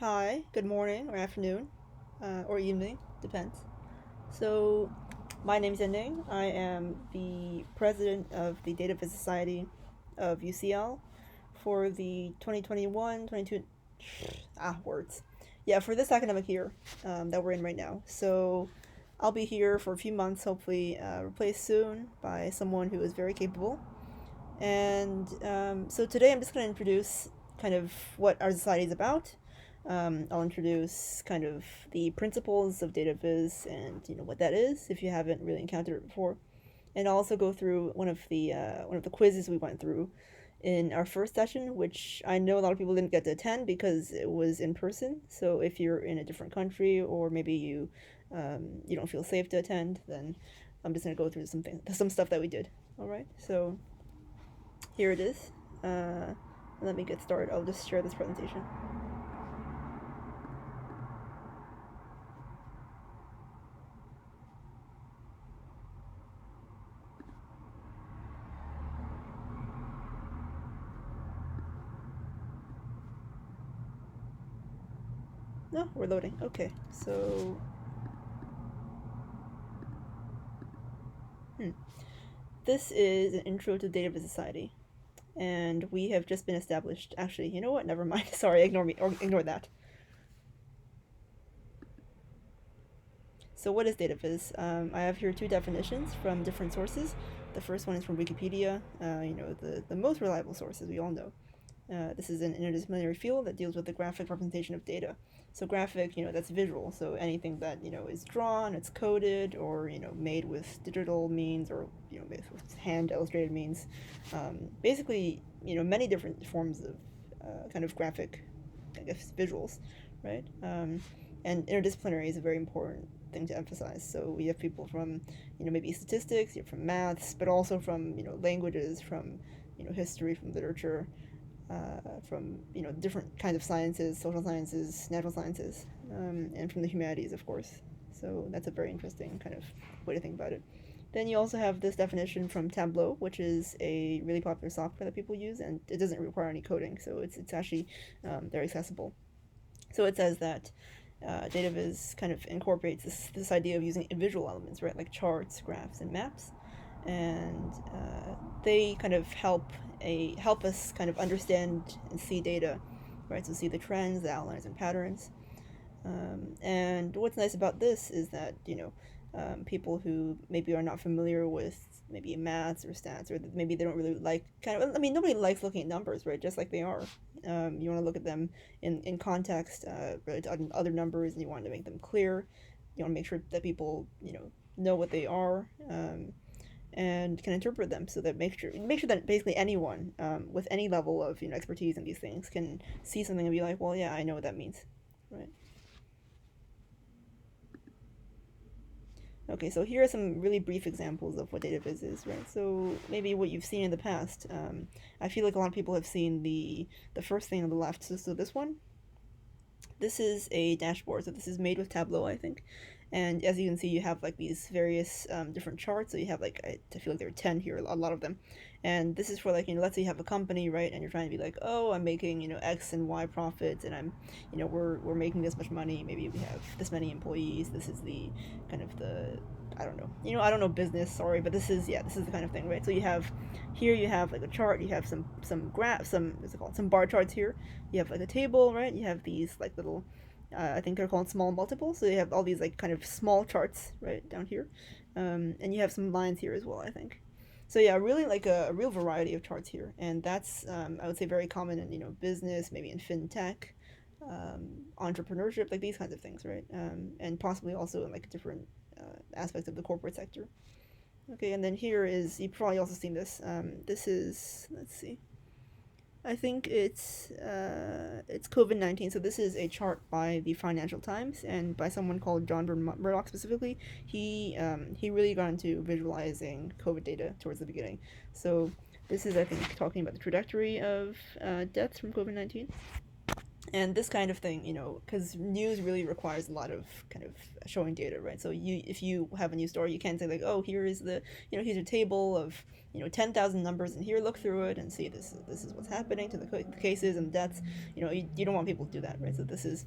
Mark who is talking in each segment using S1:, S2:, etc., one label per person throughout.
S1: Hi, good morning or afternoon, or evening, depends. So, my name is Ending. I am the president of the Dataviz Society of UCL for the 2021-22 words. Yeah, for this academic year that we're in right now. So, I'll be here for a few months, hopefully replaced soon by someone who is very capable. And so today I'm just going to introduce kind of what our society is about. I'll introduce kind of the principles of data viz and what that is if you haven't really encountered it before, and I'll also go through one of the quizzes we went through in our first session, which I know a lot of people didn't get to attend because it was in person. So if you're in a different country or maybe you don't feel safe to attend, then I'm just gonna go through some stuff that we did. All right, so here it is. Let me get started. I'll just share this presentation. No, we're loading. Okay, so this is an intro to Dataviz Society, and we have just been established. Actually, you know what? Never mind. Sorry, ignore me or ignore that. So what is data viz? I have here two definitions from different sources. The first one is from Wikipedia, the most reliable source, as we all know. This is an interdisciplinary field that deals with the graphic representation of data. So graphic, that's visual. So anything that is drawn, it's coded, or made with digital means, or made with hand illustrated means. Basically, many different forms of kind of graphic, I guess, visuals, right? And interdisciplinary is a very important thing to emphasize. So we have people from, maybe statistics, from maths, but also from, languages, from, history, from literature, from, different kinds of sciences, social sciences, natural sciences, and from the humanities, of course. So that's a very interesting kind of way to think about it. Then you also have this definition from Tableau, which is a really popular software that people use, and it doesn't require any coding, so it's actually very accessible. So it says that Dataviz kind of incorporates this idea of using visual elements, right, like charts, graphs, and maps, and they kind of help us kind of understand and see data, right? So see the trends, the outlines, and patterns. And what's nice about this is that people who maybe are not familiar with maybe maths or stats, or maybe they don't really like kind of. I mean, nobody likes looking at numbers, right? Just like they are. You want to look at them in context, related to other numbers, and you want to make them clear. You want to make sure that people know what they are. And can interpret them, so that make sure that basically anyone with any level of expertise in these things can see something and be like, well, yeah, I know what that means, right? Okay, so here are some really brief examples of what data viz is, right? So maybe what you've seen in the past. I feel like a lot of people have seen the first thing on the left. So this one, this is a dashboard. So this is made with Tableau, I think. And as you can see, you have like these various different charts. So you have like, I feel like there are 10 here, a lot of them. And this is for like, let's say you have a company, right? And you're trying to be like, oh, I'm making, X and Y profits, and I'm, we're making this much money. Maybe we have this many employees. This is the kind of the, I don't know, I don't know business, sorry, but this is the kind of thing, right? So you have like a chart, you have some graph, what's it called, some bar charts here. You have like a table, right? You have these like little, I think they're called small multiples. So you have all these like kind of small charts right down here, and you have some lines here as well, I think. So yeah, really like a real variety of charts here, and that's I would say very common in business, maybe in fintech, entrepreneurship, like these kinds of things, right? And possibly also in like different aspects of the corporate sector. Okay, and then here is, you've probably also seen this. This is, let's see, I think it's COVID-19. So this is a chart by the Financial Times and by someone called John Murdoch specifically. He really got into visualizing COVID data towards the beginning. So this is, I think, talking about the trajectory of deaths from COVID-19. And this kind of thing, because news really requires a lot of kind of showing data, right? So if you have a news story, you can't say like, oh, here is here's a table of 10,000 numbers, and here look through it and see this is what's happening to the cases and deaths. You don't want people to do that, right? So this is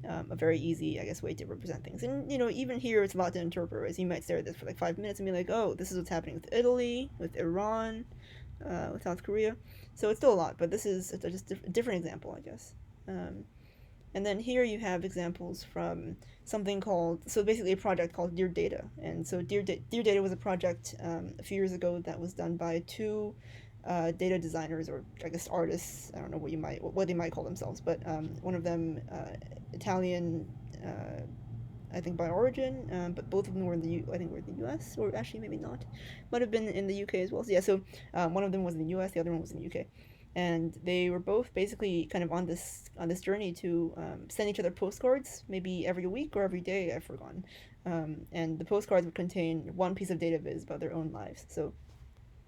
S1: a very easy, I guess, way to represent things. And even here, it's a lot to interpret. Right? So you might stare at this for like 5 minutes and be like, oh, this is what's happening with Italy, with Iran, with South Korea. So it's still a lot, but this is just a different example, I guess. Um, and then here you have examples from something called, so basically a project called Dear Data. And so Dear Data was a project a few years ago that was done by two data designers, or I guess artists. I don't know what they might call themselves, but one of them Italian, I think by origin, but both of them were I think were in the U.S. or actually maybe not, might have been in the U.K. as well. So yeah, so one of them was in the U.S., the other one was in the U.K. And they were both basically kind of on this journey to send each other postcards, maybe every week or every day. I've forgotten. And the postcards would contain one piece of data viz about their own lives. So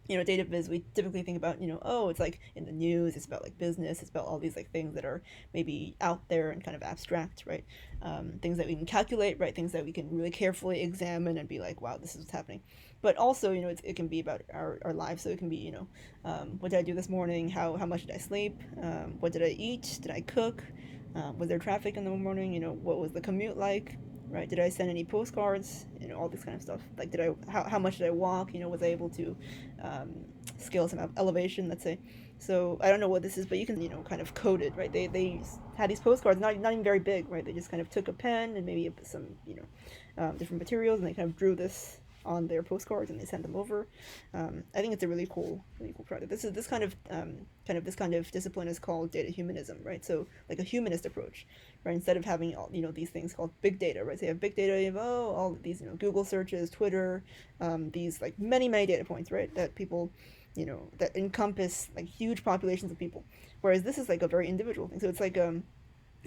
S1: data viz, we typically think about, oh, it's like in the news, it's about like business, it's about all these like things that are maybe out there and kind of abstract, right? Things that we can calculate, right? Things that we can really carefully examine and be like, wow, this is what's happening. But also, it can be about our lives. So it can be, what did I do this morning? How much did I sleep? What did I eat? Did I cook? Was there traffic in the morning? What was the commute like? Right? Did I send any postcards? All this kind of stuff. Like, how much did I walk? Was I able to scale some elevation, let's say? So I don't know what this is, but you can, kind of code it, right? They had these postcards, not even very big, right? They just kind of took a pen and maybe some, different materials, and they kind of drew this on their postcards and they sent them over. I think it's a really cool project. This kind of discipline is called data humanism, right? So like a humanist approach, right? Instead of having all these things called big data, right? So you have big data, you have all of these Google searches, Twitter, these like many data points, right? That people that encompass like huge populations of people. Whereas this is like a very individual thing. So it's like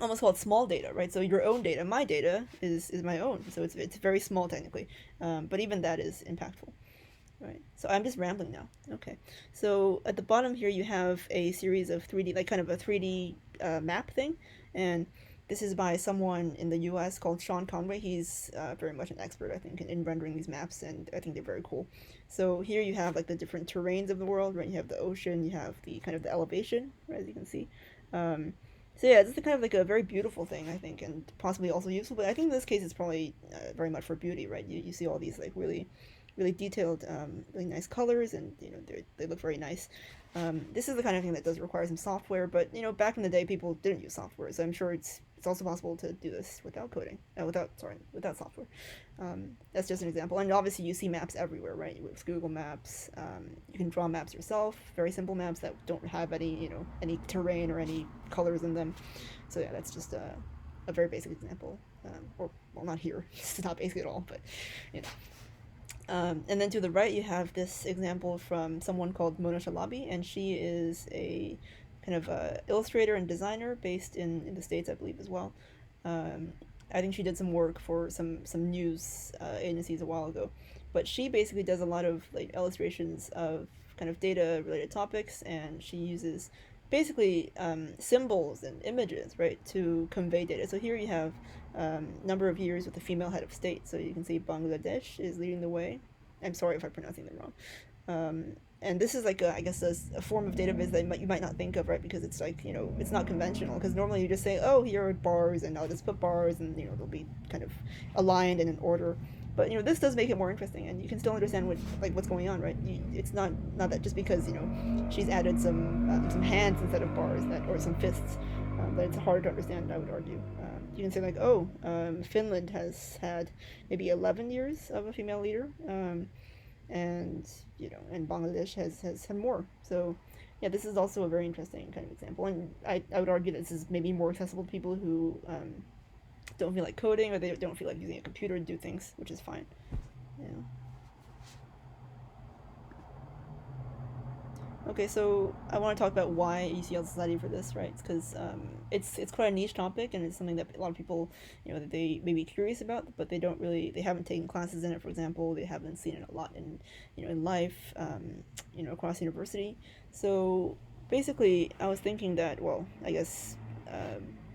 S1: almost called small data, right? So your own data, my data is my own. So it's very small technically, but even that is impactful, right? So I'm just rambling now. Okay. So at the bottom here you have a series of 3D, like kind of a 3D map thing, and this is by someone in the U.S. called Sean Conway. He's very much an expert, I think, in rendering these maps, and I think they're very cool. So here you have like the different terrains of the world, right? You have the ocean, you have the kind of the elevation, right, as you can see. So yeah, this is kind of like a very beautiful thing, I think, and possibly also useful. But I think in this case, it's probably very much for beauty, right? You see all these like really, really detailed, really nice colors, and they look very nice. This is the kind of thing that does require some software, but back in the day, people didn't use software, so I'm sure it's also possible to do this without coding, without software. That's just an example, and obviously you see maps everywhere, right? With Google Maps, you can draw maps yourself, very simple maps that don't have any terrain or any colors in them. So yeah, that's just a very basic example, or well, not here. It's not basic at all, but you know. And then to the right, you have this example from someone called Mona Shalabi, and she is a kind of illustrator and designer based in the States, I believe, as well. I think she did some work for some news agencies a while ago, but she basically does a lot of like illustrations of kind of data related topics, and she uses basically symbols and images, right, to convey data. So here you have number of years with a female head of state. So you can see Bangladesh is leading the way. I'm sorry if I'm pronouncing them wrong. And this is like I guess a form of database that you might not think of, right? Because it's like it's not conventional. Because normally you just say, oh, here are bars, and I'll just put bars, and they'll be kind of aligned in an order. But this does make it more interesting, and you can still understand what's going on, right? It's not that just because she's added some hands instead of bars or some fists that it's harder to understand. I would argue. You can say like, oh, Finland has had maybe 11 years of a female leader, and Bangladesh has had more. So yeah, this is also a very interesting kind of example, and I would argue that this is maybe more accessible to people who don't feel like coding, or they don't feel like using a computer to do things, which is fine. Yeah. Okay, so I want to talk about why UCL Society for this, right? Because it's quite a niche topic, and it's something that a lot of people, that they may be curious about, but they haven't taken classes in it. For example, they haven't seen it a lot in life, across university. So basically, I was thinking that, well, I guess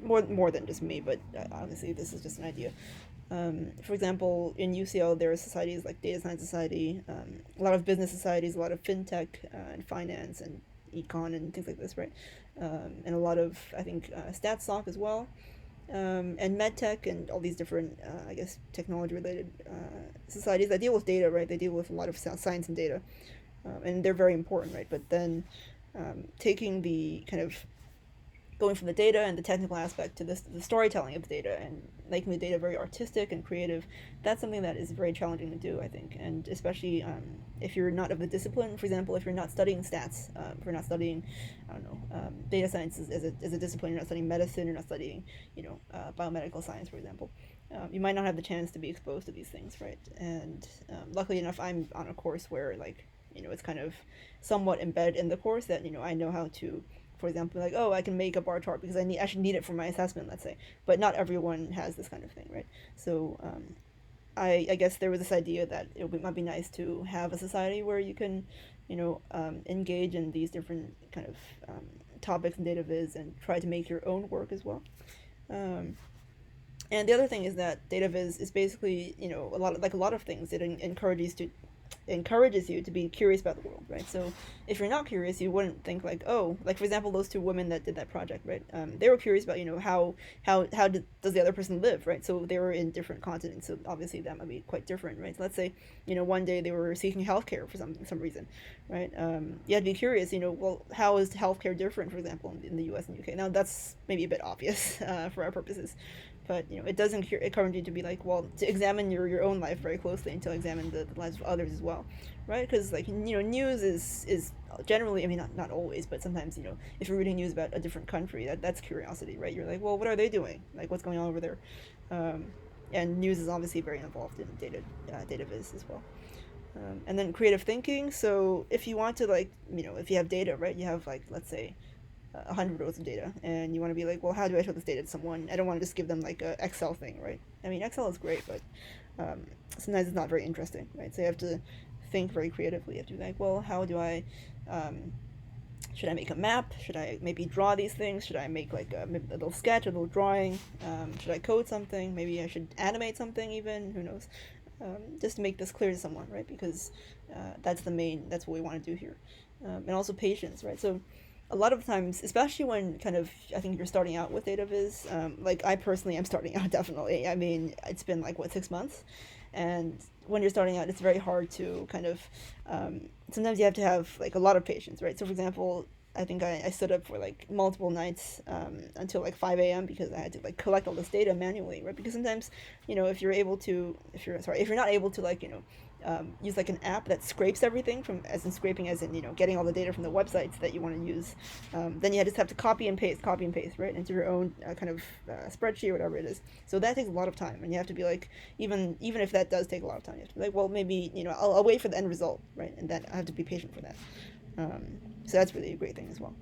S1: more than just me, but obviously this is just an idea. For example, in UCL, there are societies like Data Science Society, a lot of business societies, a lot of fintech and finance and econ and things like this, right? And a lot of, I think, StatSoc as well, and medtech and all these different, I guess, technology-related societies that deal with data, right? They deal with a lot of science and data, and they're very important, right? But then taking the kind of going from the data and the technical aspect to this the storytelling of the data and making the data very artistic and creative, that's something that is very challenging to do, I think. And especially if you're not of the discipline, for example, if you're not studying stats, if you're not studying, I don't know, data science as a discipline, you're not studying medicine, you're not studying, biomedical science, for example, you might not have the chance to be exposed to these things, right? And luckily enough, I'm on a course where, like, it's kind of somewhat embedded in the course that, I know how to, for example, like, oh, I can make a bar chart because I actually need it for my assessment, let's say. But not everyone has this kind of thing, right? So I guess there was this idea that might be nice to have a society where you can, engage in these different kind of topics in Dataviz and try to make your own work as well. Um, and the other thing is that Dataviz is basically, a lot of things. It encourages you to be curious about the world, right? So if you're not curious, you wouldn't think like, oh, like for example, those two women that did that project, right? They were curious about, does the other person live, right? So they were in different continents, so obviously that might be quite different, right? So let's say, one day they were seeking healthcare for some reason, right? You had to be curious, well, how is healthcare different, for example, in the U.S. and U.K.? Now that's maybe a bit obvious for our purposes, but it does encourage you to be like, well, to examine your own life very closely and to examine the lives of others as well, right? Because like, news is generally, I mean, not always, but sometimes, if you're reading news about a different country, that's curiosity, right? You're like, well, what are they doing, like what's going on over there? And news is obviously very involved in data viz as well. And then creative thinking. So if you want to, like, if you have data, right, you have, like, let's say 100 rows of data, and you want to be like, well, how do I show this data to someone? I don't want to just give them like a Excel thing, right? I mean, Excel is great, but sometimes it's not very interesting, right? So you have to think very creatively. You have to be like, well, how do I should I make a map? Should I maybe draw these things? Should I make like a little sketch, a little drawing? Should I code something? Maybe I should animate something even, who knows? Just to make this clear to someone, right? Because that's what we want to do here. And also patience, right? So a lot of times, especially when kind of, I think you're starting out with Dataviz, like I personally am starting out, definitely. I mean, it's been like, what, 6 months? And when you're starting out, it's very hard to kind of, sometimes you have to have like a lot of patience, right? So for example, I think I stood up for like multiple nights until like 5 a.m. because I had to like collect all this data manually, right? Because sometimes, if you're not able to, like, use like an app that scrapes everything from, as in scraping, as in, getting all the data from the websites that you want to use, then you just have to copy and paste, right, into your own kind of spreadsheet or whatever it is. So that takes a lot of time, and you have to be like, even if that does take a lot of time, you have to be like, well, maybe, I'll wait for the end result, right, and then I have to be patient for that. So that's really a great thing as well.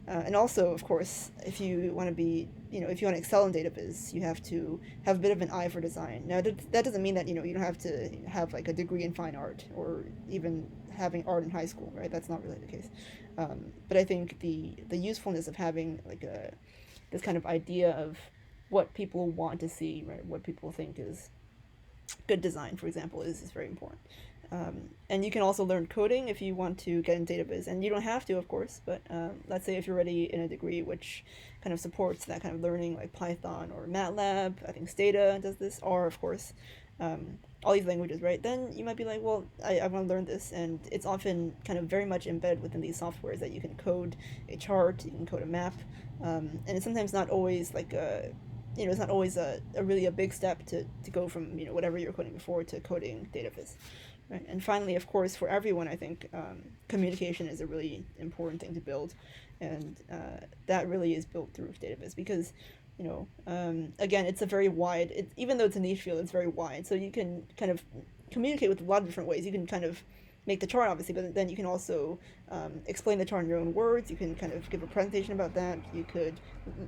S1: And also, of course, if you want to be, if you want to excel in Dataviz, you have to have a bit of an eye for design. Now, that doesn't mean that, you don't have to have like a degree in fine art or even having art in high school, right? That's not really the case. But I think the usefulness of having like this kind of idea of what people want to see, right? What people think is good design, for example, is very important. And you can also learn coding if you want to get in Dataviz, and you don't have to, of course, but let's say if you're already in a degree which kind of supports that kind of learning, like Python or MATLAB, I think Stata does this, or of course, all these languages, right? Then you might be like, well, I want to learn this, and it's often kind of very much embedded within these softwares that you can code a chart, you can code a map, and it's sometimes not always like it's not always a really a big step to go from, whatever you were coding before to coding Dataviz. Right. And finally, of course, for everyone, I think communication is a really important thing to build, and that really is built through Dataviz because, again, it's a very wide. Even though it's a niche field, it's very wide. So you can kind of communicate with a lot of different ways. You can kind of make the chart, obviously, but then you can also explain the chart in your own words. You can kind of give a presentation about that. You could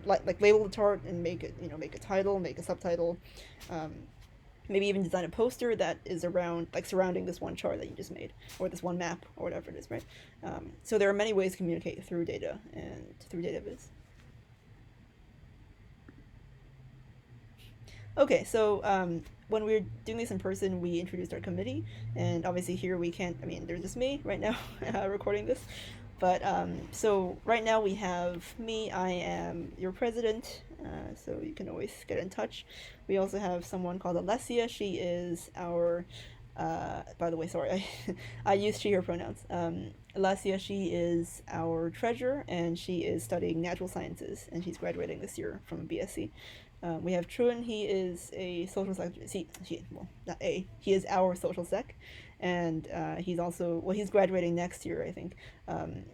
S1: like label the chart and make it, make a title, make a subtitle. Maybe even design a poster that is around, like, surrounding this one chart that you just made, or this one map, or whatever it is, right? So there are many ways to communicate through data and through Dataviz. Okay, so when we were doing this in person, we introduced our committee, and obviously here we can't. I mean, there's just me right now recording this, but so right now we have me. I am your president, so you can always get in touch. We also have someone called Alessia. She is our. By the way, sorry, I use she her pronouns. Alessia, she is our treasurer, and she is studying natural sciences, and she's graduating this year from a BSc. We have Truan. He is a social sec. Well, not a. He is our social sec, and he's also he's graduating next year, I think.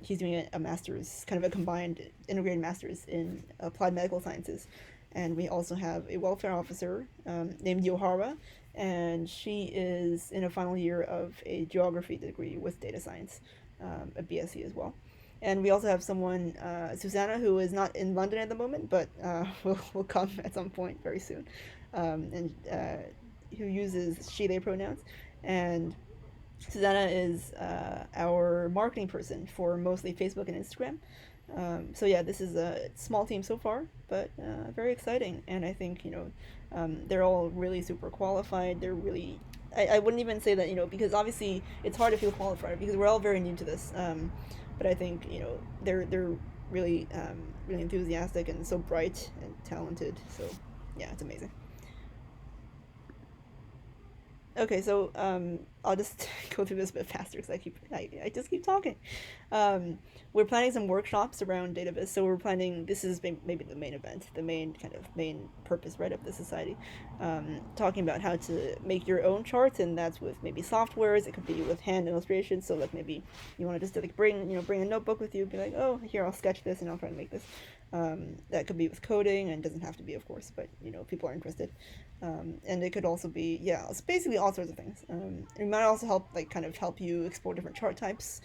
S1: He's doing a master's, kind of a combined integrated master's in applied medical sciences, and we also have a welfare officer named Yohara, and she is in a final year of a geography degree with data science, a BSc as well. And we also have someone, Susanna, who is not in London at the moment, but will come at some point very soon, and who uses she/they pronouns. And Susanna is our marketing person for mostly Facebook and Instagram. So yeah, this is a small team so far, but very exciting. And I think they're all really super qualified. They're really I wouldn't even say that because obviously it's hard to feel qualified because we're all very new to this. But I think they're really really enthusiastic and so bright and talented. So yeah, it's amazing. Okay, so I'll just go through this a bit faster because I just keep talking. We're planning some workshops around Dataviz, so we're planning. This is maybe the main event, the main kind of main purpose, right, of the society. Talking about how to make your own charts, and that's with maybe softwares. It could be with hand illustrations. So like maybe you want to just like bring a notebook with you, be like, oh, here I'll sketch this and I'll try to make this. That could be with coding, and doesn't have to be, of course, but people are interested. And it could also be, yeah, it's basically all sorts of things. It might also help, like, kind of help you explore different chart types,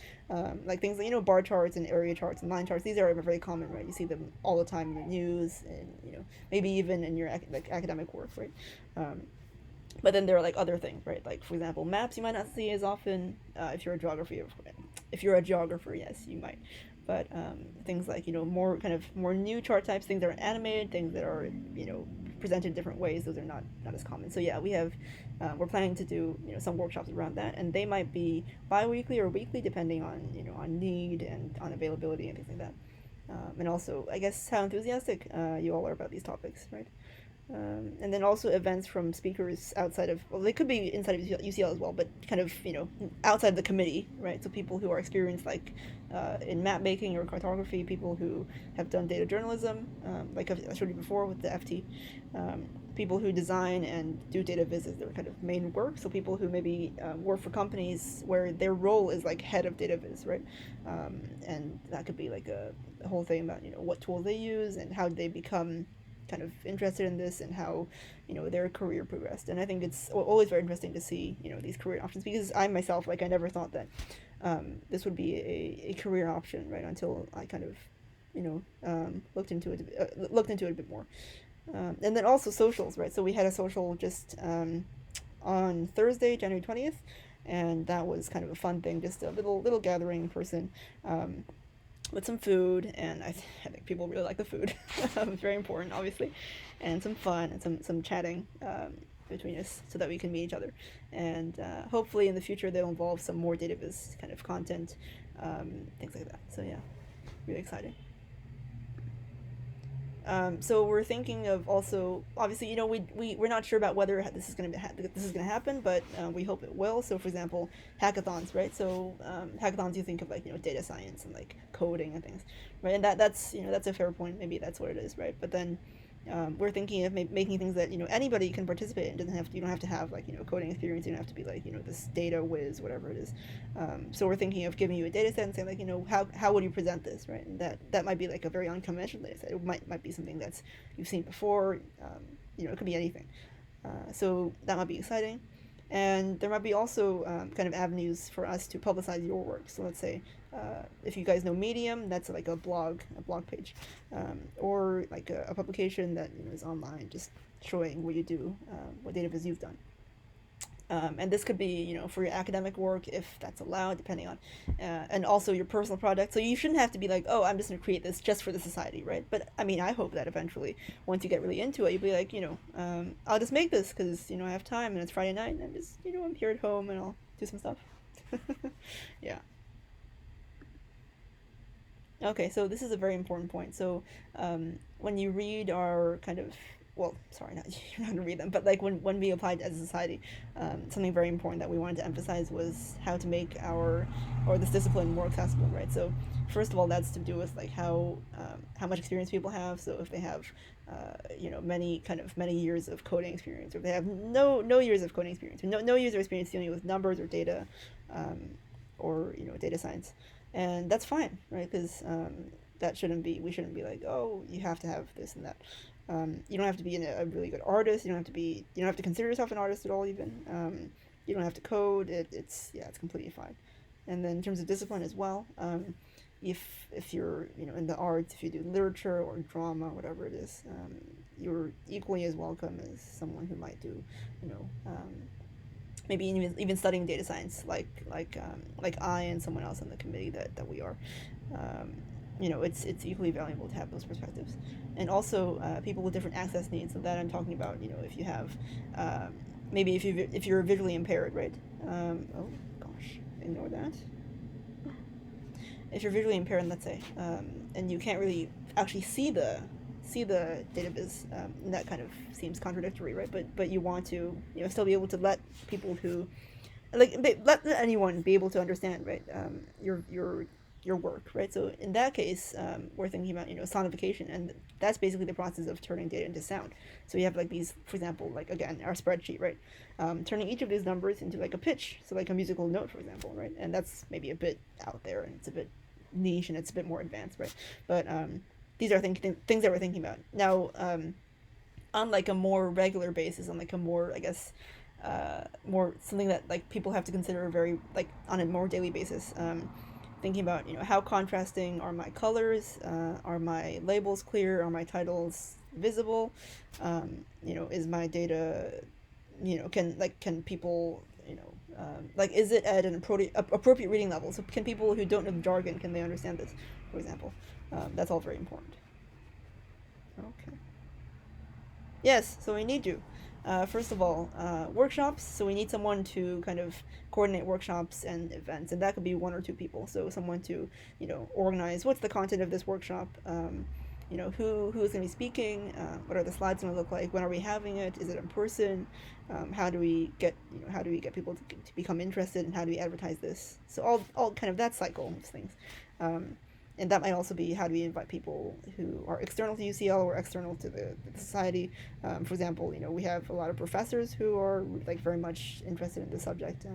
S1: like things like bar charts and area charts and line charts. These are very common, right? You see them all the time in the news, and maybe even in your like academic work, right? Um, but then there are like other things, right? Like for example, maps you might not see as often if you're a geography. If you're a geographer, yes, you might. But things like more kind of more new chart types, things that are animated, things that are presented in different ways. Those are not as common. So yeah, we're planning to do some workshops around that, and they might be bi-weekly or weekly depending on on need and on availability and things like that. And also, I guess how enthusiastic you all are about these topics, right? And then also events from speakers outside of, well, they could be inside of UCL as well, but kind of outside the committee, right? So people who are experienced like in map making or cartography, people who have done data journalism, like I showed you before with the FT, people who design and do data visits, their kind of main work. So people who maybe work for companies where their role is like head of data viz, right? And that could be like a whole thing about what tools they use and how they become kind of interested in this and how their career progressed. And I think it's always very interesting to see these career options, because I myself, like, I never thought that this would be a career option, right, until I kind of looked into it a bit more. And then also socials, right? So we had a social just on Thursday, January 20th, and that was kind of a fun thing, just a little gathering in person, with some food, and I think people really like the food. It's very important, obviously, and some fun and some chatting between us so that we can meet each other. And hopefully in the future they'll involve some more database kind of content, things like that. So yeah, really exciting. So we're thinking of also, obviously, we're not sure about whether this is gonna happen, but we hope it will. So for example, hackathons, right? So hackathons, you think of like data science and like coding and things, right? And that's a fair point. Maybe that's what it is, right? But then we're thinking of making things that anybody can participate in. You don't have to have like coding experience. You don't have to be like this data whiz, whatever it is. So we're thinking of giving you a data set and saying like how would you present this, right? And that might be like a very unconventional data set. It might be something that's you've seen before. It could be anything. So that might be exciting. And there might be also kind of avenues for us to publicize your work. So let's say if you guys know Medium, that's like a blog page, or like a publication that is online, just showing what you do, what data viz you've done. And this could be, for your academic work if that's allowed, depending on, and also your personal project. So you shouldn't have to be like, oh, I'm just going to create this just for the society, right? But I mean, I hope that eventually, once you get really into it, you'll be like, I'll just make this because I have time and it's Friday night and I'm just, I'm here at home and I'll do some stuff. Yeah. Okay, so this is a very important point. So, when you read our kind of, well, sorry, not you're not gonna read them, but like when we applied as a society, something very important that we wanted to emphasize was how to make our or this discipline more accessible, right? So, first of all, that's to do with like how much experience people have. So if they have, many years of coding experience, or if they have no years of coding experience, or no years of experience dealing with numbers or data, um, or data science, and that's fine, right? Because that shouldn't be we shouldn't be like, oh, you have to have this and that. You don't have to be a really good artist. You don't have to consider yourself an artist at all. Even you don't have to code. It's yeah, it's completely fine. And then in terms of discipline as well, if you're in the arts, if you do literature or drama, whatever it is, you're equally as welcome as someone who might do you know maybe even studying data science, like I and someone else on the committee that we are. Um, it's equally valuable to have those perspectives, and also people with different access needs. So that I'm talking about. If you have, maybe if you're visually impaired, right? Oh gosh, ignore that. If you're visually impaired, let's say, and you can't really actually see the Dataviz, and that kind of seems contradictory, right? But you want to still be able to let people who let anyone be able to understand, right? Your work, right? So in that case, we're thinking about sonification, and that's basically the process of turning data into sound. So you have like these, for example, like again our spreadsheet, right? Turning each of these numbers into like a pitch, so like a musical note, for example, right? And that's maybe a bit out there and it's a bit niche and it's a bit more advanced, right? But these are things that we're thinking about now, on like a more regular basis, on like a more, I guess, more something that like people have to consider very like on a more daily basis. Thinking about how contrasting are my colors, are my labels clear, are my titles visible, is my data, can people like, is it at an appropriate reading level? So can people who don't know the jargon, can they understand this, for example? That's all very important. Okay. Yes, so we need you. First of all, workshops. So we need someone to kind of coordinate workshops and events, and that could be one or two people. So someone to, organize what's the content of this workshop. Who is going to be speaking? What are the slides going to look like? When are we having it? Is it in person? How do we get people to become interested, and how do we advertise this? So all kind of that cycle of things. Um, and that might also be, how do we invite people who are external to UCL or external to the society. For example, we have a lot of professors who are like very much interested in the subject.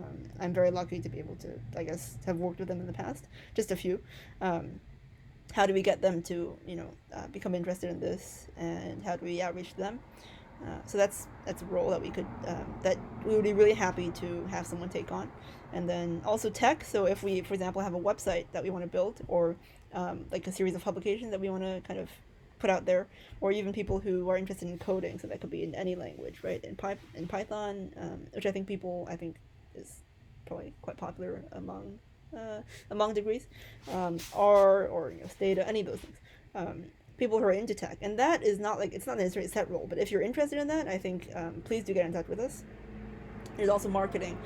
S1: I'm very lucky to be able to, I guess, have worked with them in the past, just a few. How do we get them to become interested in this, and how do we outreach to them? So that's a role that we would be really happy to have someone take on. And then also tech. So if we, for example, have a website that we want to build, or like a series of publications that we want to kind of put out there, or even people who are interested in coding. So that could be in any language, right? In Python, which I think is probably quite popular among degrees, or Stata, any of those things. People who are into tech, and that is not like, it's not necessarily a set role, but if you're interested in that, I think, please do get in touch with us. There's also marketing.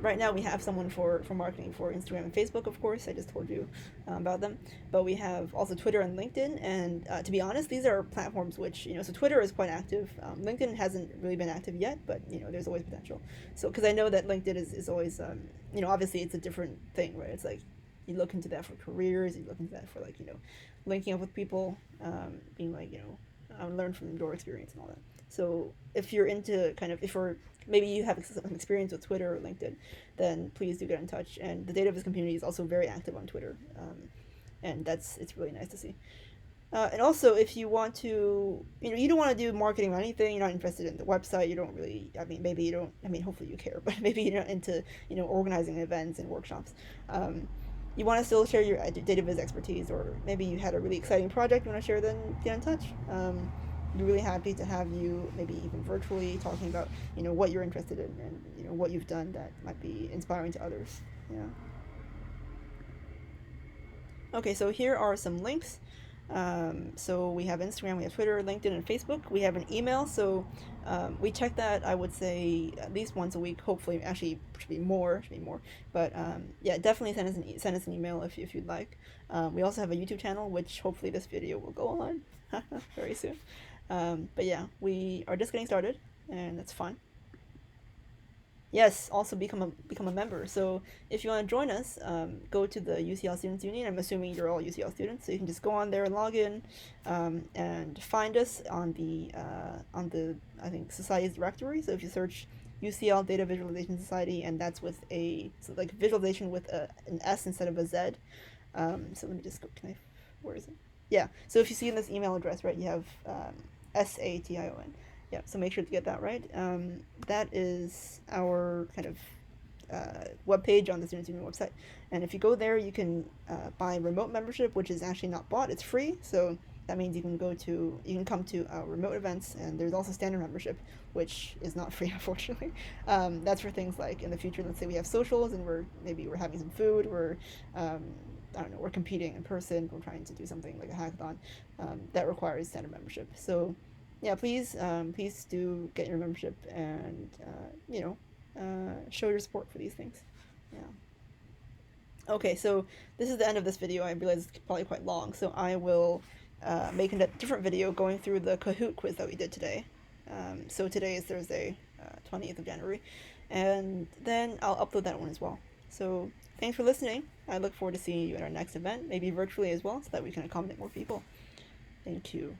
S1: Right now we have someone for marketing for Instagram and Facebook, of course. I just told you about them. But we have also Twitter and LinkedIn. And to be honest, these are platforms which, so Twitter is quite active. LinkedIn hasn't really been active yet, but, there's always potential. So, because I know that LinkedIn is always, obviously it's a different thing, right? It's like, you look into that for careers, you look into that for like, linking up with people, being like, learn from your experience and all that. So if you're into if maybe you have some experience with Twitter or LinkedIn, then please do get in touch. And the Dataviz community is also very active on Twitter, and it's really nice to see. And also, if you want to, you don't want to do marketing or anything, you're not interested in the website, you don't really, maybe you don't, hopefully you care, but maybe you're not into, organizing events and workshops. You want to still share your Dataviz expertise, or maybe you had a really exciting project you want to share, then get in touch. be really happy to have you, maybe even virtually, talking about what you're interested in and what you've done that might be inspiring to others. Yeah. Okay, so here are some links. So we have Instagram, we have Twitter, LinkedIn, and Facebook. We have an email, so we check that. I would say at least once a week. Hopefully, actually, should be more. Should be more. But yeah, definitely send us an email if you'd like. We also have a YouTube channel, which hopefully this video will go on very soon. But yeah, we are just getting started, and that's fun. Yes, also become a member. So if you want to join us, go to the UCL Students Union. I'm assuming you're all UCL students, so you can just go on there and log in, and find us on the I think Society's directory. So if you search UCL Data Visualization Society, and that's with like visualization with an S instead of a Z. So let me just go. Where is it? Yeah. So if you see in this email address, right, you have SATION. Yeah, so make sure to get that right. That is our kind of web page on the Students Union website. And if you go there, you can buy remote membership, which is actually not bought. It's free. So that means you can come to our remote events. And there's also standard membership, which is not free, unfortunately. That's for things like in the future. Let's say we have socials, and we're having some food. I don't know, we're competing in person. We're trying to do something like a hackathon that requires standard membership. So yeah, please do get your membership and show your support for these things. Yeah. Okay, so this is the end of this video. I realize it's probably quite long, so I will make a different video going through the Kahoot quiz that we did today. So today is Thursday, 20th of January, and then I'll upload that one as well. So thanks for listening. I look forward to seeing you at our next event, maybe virtually as well, so that we can accommodate more people. Thank you.